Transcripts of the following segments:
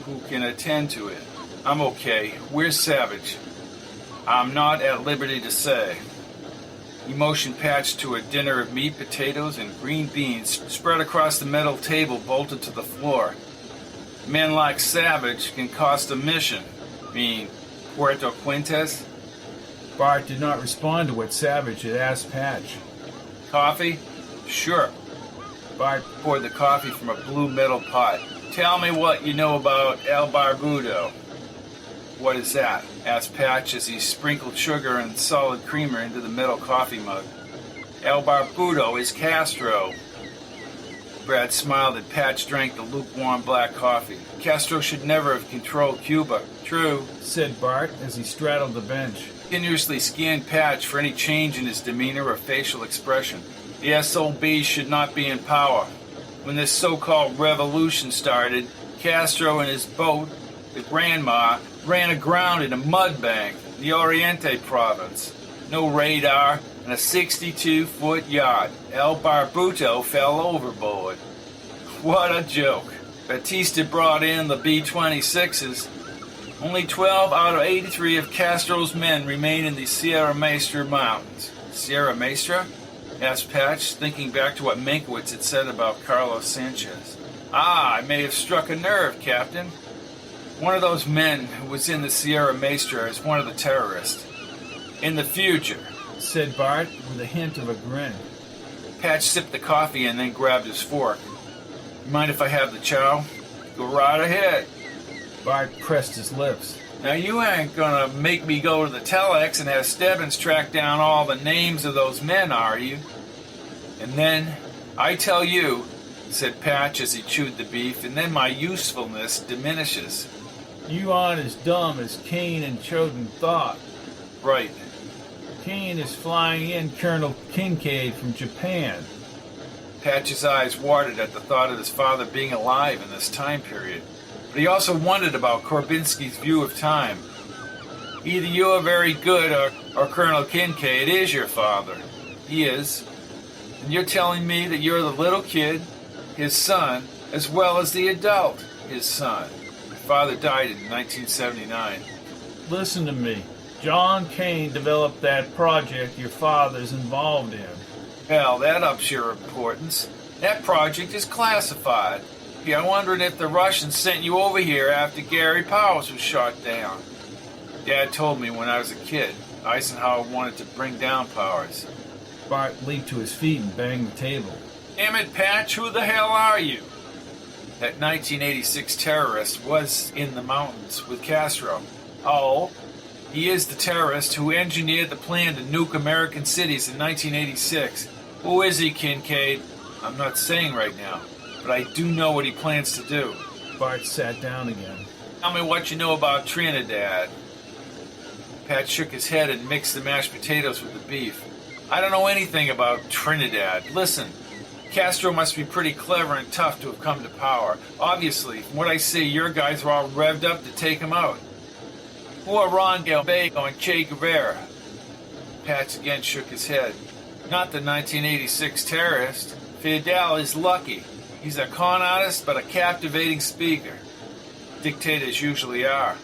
who can attend to it. I'm okay. Where's Savage? I'm not at liberty to say. He motioned Patch to a dinner of meat, potatoes, and green beans spread across the metal table bolted to the floor. Men like Savage can cost a mission. Mean Puerto Quintes? Bart did not respond to what Savage had asked Patch. Coffee? Sure. Bart poured the coffee from a blue metal pot. Tell me what you know about El Barbudo. What is that? Asked Patch as he sprinkled sugar and solid creamer into the metal coffee mug. El Barbudo is Castro. Brad smiled and Patch drank the lukewarm black coffee. Castro should never have controlled Cuba. True, said Bart as he straddled the bench. Continuously scanned Patch for any change in his demeanor or facial expression. The SOB should not be in power. When this so-called revolution started, Castro and his boat, the Grandma, ran aground in a mud bank in the Oriente province. No radar and a 62-foot yacht. El Barbudo fell overboard. What a joke. Batista brought in the B-26s. Only 12 out of 83 of Castro's men remain in the Sierra Maestra Mountains. Sierra Maestra? Asked Patch, thinking back to what Meinkewitz had said about Carlos Sánchez. I may have struck a nerve, Captain. One of those men who was in the Sierra Maestra is one of the terrorists. In the future, said Bart with a hint of a grin. Patch sipped the coffee and then grabbed his fork. Mind if I have the chow? Go right ahead. Bart pressed his lips. Now you ain't gonna make me go to the telex and have Stebbins track down all the names of those men, are you? And then, I tell you, said Patch as he chewed the beef, and then my usefulness diminishes. You aren't as dumb as Kane and Choden thought. Right. Kane is flying in Colonel Kincaid from Japan. Patch's eyes watered at the thought of his father being alive in this time period. But he also wondered about Korbinski's view of time. Either you are very good or Colonel Kincaid is your father. He is. And you're telling me that you're the little kid, his son, as well as the adult, his son. My father died in 1979. Listen to me. John Kane developed that project your father's involved in. Hell, that ups your importance. That project is classified. I'm wondering if the Russians sent you over here after Gary Powers was shot down. Dad told me when I was a kid, Eisenhower wanted to bring down Powers. Bart leaped to his feet and banged the table. Damn it, Patch, who the hell are you? That 1986 terrorist was in the mountains with Castro. Oh, he is the terrorist who engineered the plan to nuke American cities in 1986. Who is he, Kincaid? I'm not saying right now. But I do know what he plans to do. Bart sat down again. Tell me what you know about Trinidad. Pat shook his head and mixed the mashed potatoes with the beef. I don't know anything about Trinidad. Listen, Castro must be pretty clever and tough to have come to power. Obviously, from what I see, your guys are all revved up to take him out. Who are Rangel Bago and Che Guevara? Pat again shook his head. Not the 1986 terrorist. Fidel is lucky. He's a con artist, but a captivating speaker. Dictators usually are.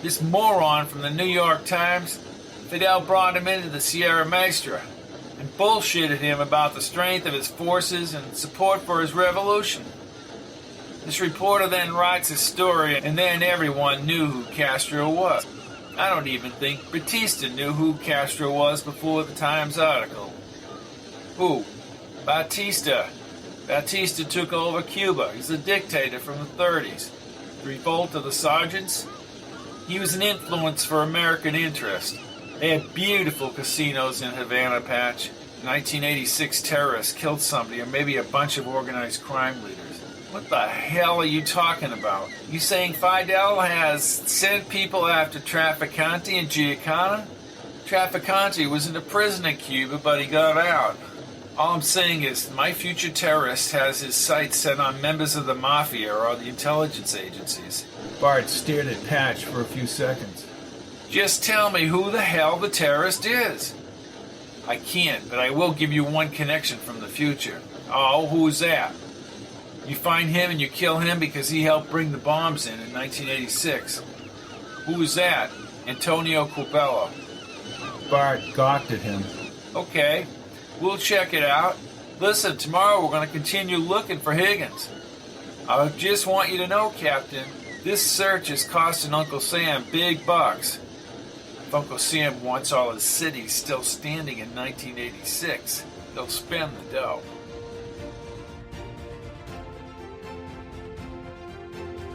This moron from the New York Times, Fidel brought him into the Sierra Maestra and bullshitted him about the strength of his forces and support for his revolution. This reporter then writes his story, and then everyone knew who Castro was. I don't even think Batista knew who Castro was before the Times article. Who? Batista. Batista took over Cuba. He's a dictator from the 30s. The revolt of the sergeants? He was an influence for American interest. They had beautiful casinos in Havana, Patch. 1986 terrorists killed somebody, or maybe a bunch of organized crime leaders. What the hell are you talking about? You saying Fidel has sent people after Trafficante and Giancana? Trafficante was in a prison in Cuba, but he got out. All I'm saying is my future terrorist has his sights set on members of the mafia or the intelligence agencies. Bart stared at Patch for a few seconds. Just tell me who the hell the terrorist is. I can't, but I will give you one connection from the future. Oh, who's that? You find him and you kill him because he helped bring the bombs in 1986. Who was that? Antonio Cubello. Bart gawked at him. Okay, we'll check it out. Listen, tomorrow we're going to continue looking for Higgins. I just want you to know, Captain, this search is costing Uncle Sam big bucks. If Uncle Sam wants all his cities still standing in 1986, he'll spend the dough.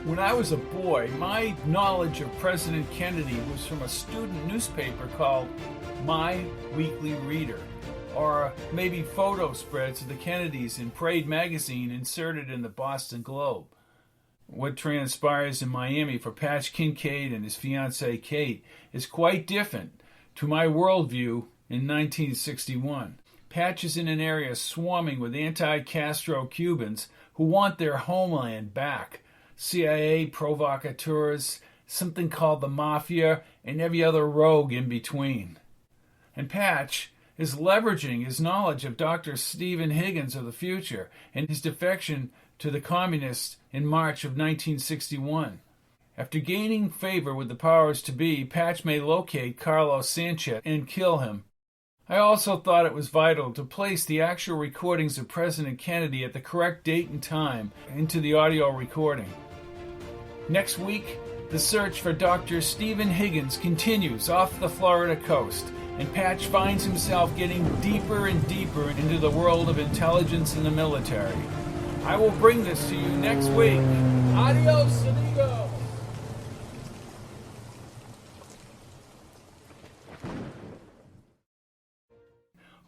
When I was a boy, my knowledge of President Kennedy was from a student newspaper called My Weekly Reader, or maybe photo spreads of the Kennedys in Parade magazine inserted in the Boston Globe. What transpires in Miami for Patch Kincaid and his fiancée Kate is quite different to my worldview in 1961. Patch is in an area swarming with anti-Castro Cubans who want their homeland back. CIA provocateurs, something called the Mafia, and every other rogue in between. And Patch is leveraging his knowledge of Dr. Stephen Higgins of the future and his defection to the communists in March of 1961. After gaining favor with the powers to be, Patch may locate Carlos Sánchez and kill him. I also thought it was vital to place the actual recordings of President Kennedy at the correct date and time into the audio recording. Next week, the search for Dr. Stephen Higgins continues off the Florida coast, and Patch finds himself getting deeper and deeper into the world of intelligence and the military. I will bring this to you next week. Adios, amigo!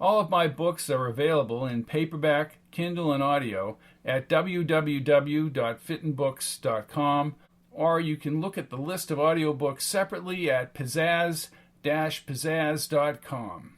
All of my books are available in paperback, Kindle, and audio at www.fittenbooks.com, or you can look at the list of audiobooks separately at pizzazz-pizzazz.com.